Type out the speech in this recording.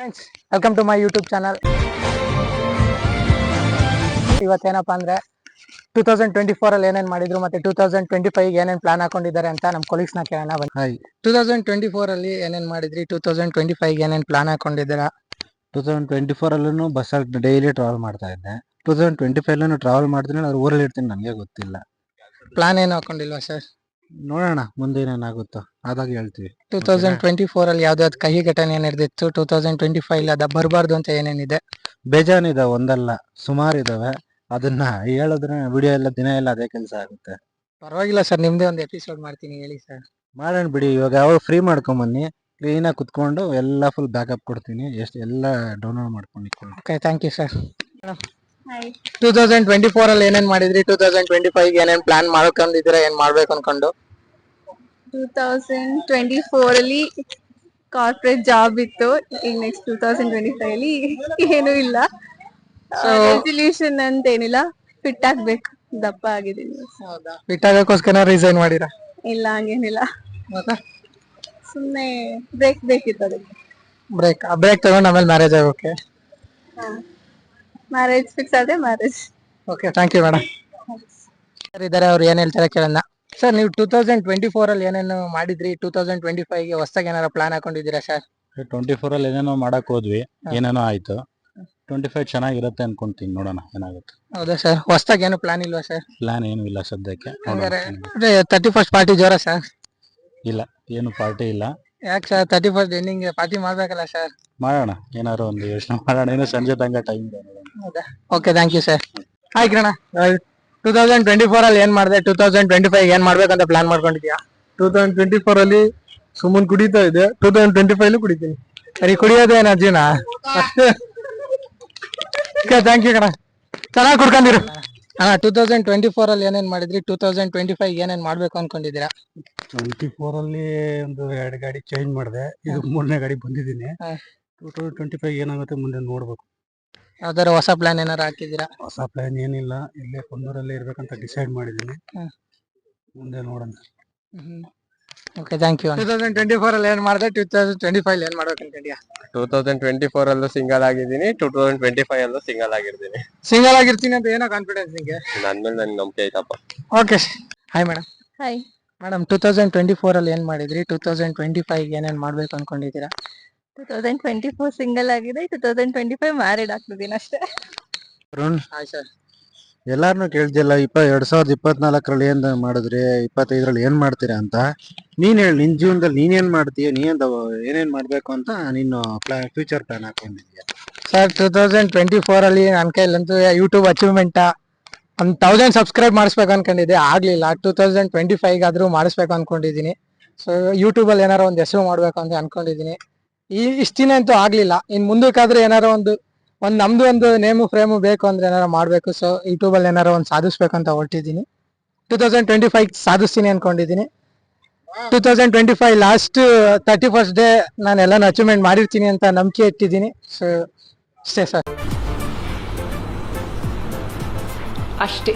Friends, welcome to my YouTube channel. ಇವತ್ತೇನಪ್ಪ ಅಂದ್ರೆ 2024 ಅಲ್ಲಿ ಏನೇನ್ ಮಾಡಿದ್ರು ಮತ್ತೆ 2025 ಏನೇನ್ ಪ್ಲಾನ್ ಹಾಕೊಂಡಿದ್ದಾರೆ ಅಂತ ನಮ್ಮ ಕೊಲೀಗ್ಸ್ ನ ಕೇಳೋಣ ಬನ್ನಿ. 2024 ಅಲ್ಲಿ ಏನೇನ್ ಮಾಡಿದ್ರಿ, 2025 ಏನೇನ್ ಪ್ಲಾನ್ ಹಾಕೊಂಡಿದ್ದೀರಾ? 2024 ಅಲ್ಲೂ ಬಸ್ಸಲ್ಲಿ ಡೈಲಿ ಟ್ರಾವೆಲ್ ಮಾಡ್ತಾ ಇದ್ದೆ. 2025 ಅಲ್ಲೂ ಟ್ರಾವೆಲ್ ಮಾಡ್ತೀನಿ, ಅವ್ರ ಊರಲ್ಲಿ ಇರ್ತೀನಿ, ನನಗೆ ಗೊತ್ತಿಲ್ಲ. ಪ್ಲಾನ್ ಏನು ಹಾಕೊಂಡಿಲ್ವಾ ಸರ್? ನೋಡೋಣ ಮುಂದೆ ಏನೇನಾಗುತ್ತೋ ಆದಾಗ ಹೇಳ್ತೀವಿ. 2024 ಅಲ್ಲಿ ಯಾವ್ದಾವ್ದು ಕಹಿ ಘಟನೆ ಏನ್ ನಡೆದಿತ್ತು, 2025 ಅದ ಬರಬಾರ್ದು ಅಂತ ಏನೇನಿದೆ? ಬೇಜಾನಿದಾವೆ, ಒಂದಲ್ಲ ಸುಮಾರು ಇದಾವೆ. ಅದನ್ನ ಹೇಳಿದ್ರೆ ವಿಡಿಯೋ ಎಲ್ಲ ದಿನ ಎಲ್ಲ ಅದೇ ಕೆಲಸ ಆಗುತ್ತೆ. ಪರವಾಗಿಲ್ಲ ಸರ್, ನಿಮ್ದೇ ಒಂದು ಎಪಿಸೋಡ್ ಮಾಡ್ತೀನಿ, ಹೇಳಿ ಸರ್. ಮಾಡೋಣ ಬಿಡಿ. ಇವಾಗ ಯಾವಾಗ ಫ್ರೀ ಮಾಡ್ಕೊಂಬನ್ನಿ, ಕ್ಲೀನಾಗಿ ಕುತ್ಕೊಂಡು ಎಲ್ಲ ಫುಲ್ ಬ್ಯಾಕಪ್ ಕೊಡ್ತೀನಿ, ಎಷ್ಟು ಎಲ್ಲ ಡೌನ್ಲೋಡ್ ಮಾಡ್ಕೊಂಡು ಇಟ್ಕೊಂಡು. Okay, thank you sir. 2024 ಅಲ್ಲಿ ಏನೇನ್ ಮಾಡಿದ್ರಿ, 2025 ಏನೇನ್ ಪ್ಲಾನ್ ಮಾಡ್ಕೊಂಡಿದ್ದೀರಾ, ಏನ್ ಮಾಡ್ಬೇಕು ಅನ್ಕೊಂಡು? 2024 ಅಲ್ಲಿ ಕಾರ್ಪೊರೇಟ್ ಜಾಬ್ ಇತ್ತು. ಈಗ ನೆಕ್ಸ್ಟ್ 2025 ಅಲ್ಲಿ ಏನೂ ಇಲ್ಲ. ರೆಸಲ್ಯೂಷನ್ ಅಂತ ಏನಿಲ್ಲ, ಫಿಟ್ ಆಗ್ಬೇಕು, ದಪ್ಪ ಆಗಿದ್ದೀನಿ. ಫಿಟ್ ಆಗೋಕ್ಕೋಸ್ಕರ ರಿಸೈನ್ ಮಾಡಿರಾ? ಇಲ್ಲ, ಹಂಗೇನಿಲ್ಲ, ಸುಮ್ನೆ ಬ್ರೇಕ್ ಬೇಕಿತ್ತು ಅದಕ್ಕೆ. ಬ್ರೇಕ್ ತಗೊಂಡು ಆಮೇಲೆ ಮ್ಯಾರೇಜ್ ಆಗೋಕೆ? ಮ್ಯಾರೇಜ್ ಫಿಕ್ಸ್ ಆದ್ರೆ marriage. Okay, thank you madam. Sir ಇದಾರೆ, ಅವ್ರು ಏನ್ ಹೇಳ್ತಾರೆ ಕೇಳೋಣ. ಸರ್, ನೀವು 2024 ಅಲ್ಲಿ ಏನೇನು ಮಾಡಿದ್ರಿ, 2025 ಗೆ ಹೊಸದಾಗಿ ಏನಾರ ಪ್ಲಾನ್ ಹಾಕೊಂಡಿದ್ದೀರಾ ಸರ್? 24 ಅಲ್ಲಿ ಏನೇನೋ ಮಾಡಕ್ ಹೋದ್ವಿ, ಏನೇನೋ ಆಯ್ತು. 25 ಚೆನ್ನಾಗಿರುತ್ತೆ ಅನ್ಕೊಂತೀನಿ, ನೋಡೋಣ ಏನಾಗುತ್ತೆ. ಹೌದಾ ಸರ್? ಹೊಸದಾಗಿ ಏನು ಪ್ಲಾನ್ ಇಲ್ವಾ ಸರ್? ಪ್ಲಾನ್ ಏನು ಇಲ್ಲ ಸದ್ಯಕ್ಕೆ. ಹಂಗಾರೆ 31st ಪಾರ್ಟಿ ಜೋರ ಸರ್? ಇಲ್ಲ, ಏನು ಪಾರ್ಟಿ ಇಲ್ಲ. ಯಾಕೆ ಸರ್, 31st ಎಂಡಿಂಗ್ ಪಾರ್ಟಿ ಮಾಡ್ಬೇಕಲ್ಲ ಸರ್? ಮಾಡೋಣ, ಏನಾದ್ರು ಒಂದು ಯೋಚನೆ ಮಾಡೋಣ. ಏನೋ ಸಂಜೆ ತನಕ ಟೈಮ್ ಇದೆ. ಹೌದಾ? Okay, thank you sir. Hi Kiran, 2024 ಅಲ್ಲಿ ಏನ್ ಮಾಡಿದೆ, 2025 ಏನ್ ಮಾಡ್ಬೇಕಂತ ಪ್ಲಾನ್ ಮಾಡ್ಕೊಂಡಿದ್ಯಾ? 2024 ಅಲ್ಲಿ ಸುಮ್ಮನೆ ಕುಡಿತಾ ಇದೆ, 2025 ಕುಡಿತೀನಿ. ಸರಿ, ಕುಡಿಯೋದು ಏನ ಜೀವನ ಅಷ್ಟೇ. ಥ್ಯಾಂಕ್ ಯು ಕಣ, ಚೆನ್ನಾಗಿ ಕುಡ್ಕೊಂಡಿರು. 2024 ಅಲ್ಲಿ ಏನೇನ್ ಮಾಡಿದ್ರಿ, 2025 ಏನೇನ್ ಮಾಡ್ಬೇಕು ಅನ್ಕೊಂಡಿದ್ದೀರಾ? 24 ಅಲ್ಲಿ ಒಂದು 2 ಗಾಡಿ ಚೇಂಜ್ ಮಾಡಿದೆ, ಇದು 3ನೇ ಗಾಡಿ ಬಂದಿದ್ದೀನಿ. 2025 ಏನಾಗುತ್ತೆ ಮುಂದೆ ನೋಡ್ಬೇಕು. ಯಾವ್ದಾರ ಹೊಸ ಪ್ಲಾನ್ ಏನಾರ ಹಾಕಿದ್ದೀರಾ? ಹೊಸ ಪ್ಲಾನ್ ಏನಿಲ್ಲ, ಇಲ್ಲೇ ಕುಂದೂರಲ್ಲೇ ಇರ್ಬೇಕಂತ ಡಿಸೈಡ್ ಮಾಡಿದ್ದೀನಿ. ಮುಂದೆ ನೋಡೋಣ. Okay, thank you. 2024 ಅಲ್ಲಿ ಏನ್ ಮಾಡಿದೆ, 2025 ಏನ್ ಮಾಡ್ಬೇಕು ಅನ್ಕೊಂಡಿದ್ಯಾ? 2024 ಅಲ್ಲೂ ಸಿಂಗಲ್ ಆಗಿದ್ದೀನಿ, 2025 ಅಲ್ಲೂ ಸಿಂಗಲ್ ಆಗಿರ್ತೀನಿ. ಸಿಂಗಲ್ ಆಗಿರ್ತೀನಿ ಅಂತ ಏನೋ ಕಾನ್ಫಿಡೆನ್ಸ್ ನಿಂಗೆ? ನನ್ ಮೇಲೆ ನನ್ಗೆ ನಂಬಿಕೆ ಐತಪ್ಪ. Okay, hi madam. Hi madam, 2024 ಅಲ್ಲಿ ಏನ್ ಮಾಡಿದ್ರಿ, 2025 ಏನೇನ್ ಮಾಡ್ಬೇಕು ಅನ್ಕೊಂಡಿದ್ದೀರಾ? 2024 ಸಿಂಗಲ್ ಆಗಿದೆ, 2025 ಮ್ಯಾರಿಡ್ ಆಗ್ತಿದ್ದೀನಿ ಅಷ್ಟೇ. Hi sir. ಎಲ್ಲಾರನು ಕೇಳ್ತಿಲ್ಲ, 2024 ಏನ್ ಮಾಡಿದ್ರಿ, 25 ಏನ್ ಮಾಡ್ತೀರಾ ಅಂತ. ನೀನ್ ಹೇಳಿ, ನಿನ್ ಜೀವನದಲ್ಲಿ ನೀನೇನ್ ಮಾಡ್ತೀಯ, ಏನೇನ್ ಮಾಡ್ಬೇಕು ಅಂತ ನೀನು ಫ್ಯೂಚರ್ ಪ್ಲಾನ್ ಹಾಕೊಂಡಿದ್ಯಾ? ಸರ್, 2024 ಅಲ್ಲಿ ನನ್ನ ಕೈಲಂತೂ ಯೂಟ್ಯೂಬ್ ಅಚೀವ್ಮೆಂಟ್ 1000 ಸಬ್ಸ್ಕ್ರೈಬ್ ಮಾಡಿಸ್ಬೇಕು ಅನ್ಕೊಂಡಿದ್ದೆ, ಆಗ್ಲಿಲ್ಲ. 2025 ಆದ್ರೂ ಮಾಡಿಸ್ಬೇಕು ಅನ್ಕೊಂಡಿದೀನಿ. ಸೊ ಯೂಟ್ಯೂಬ್ ಅಲ್ಲಿ ಏನಾರ ಒಂದು ಹೆಸರು ಮಾಡ್ಬೇಕು ಅಂತ ಅನ್ಕೊಂಡಿದೀನಿ. ಇಷ್ಟ ದಿನ ಅಂತೂ ಆಗ್ಲಿಲ್ಲ. ಇನ್ ಮುಂದಕ್ಕಾದ್ರೆ ಏನಾರ ಒಂದು ನಮ್ದು ಒಂದು ನೇಮು ಫ್ರೇಮು ಬೇಕು ಅಂದ್ರೆ ಏನಾರ ಮಾಡ್ಬೇಕು. ಸೊ ಯೂಟ್ಯೂಬ್ ಅಲ್ಲಿ ಏನಾರ ಒಂದು ಸಾಧಿಸ್ಬೇಕಂತ ಹೊರಟಿದ್ದೀನಿ. 2025 ಸಾಧಿಸ್ತೀನಿ ಅನ್ಕೊಂಡಿದೀನಿ. 2025 ಲಾಸ್ಟ್ 31st ಡೇ ನಾನು ಎಲ್ಲಾನು ಅಚೀವ್ಮೆಂಟ್ ಮಾಡಿರ್ತೀನಿ ಅಂತ ನಂಬಿಕೆ ಇಟ್ಟಿದ್ದೀನಿ. ಸೊ ಅಷ್ಟೇ ಸರ್. ಅಷ್ಟೇ.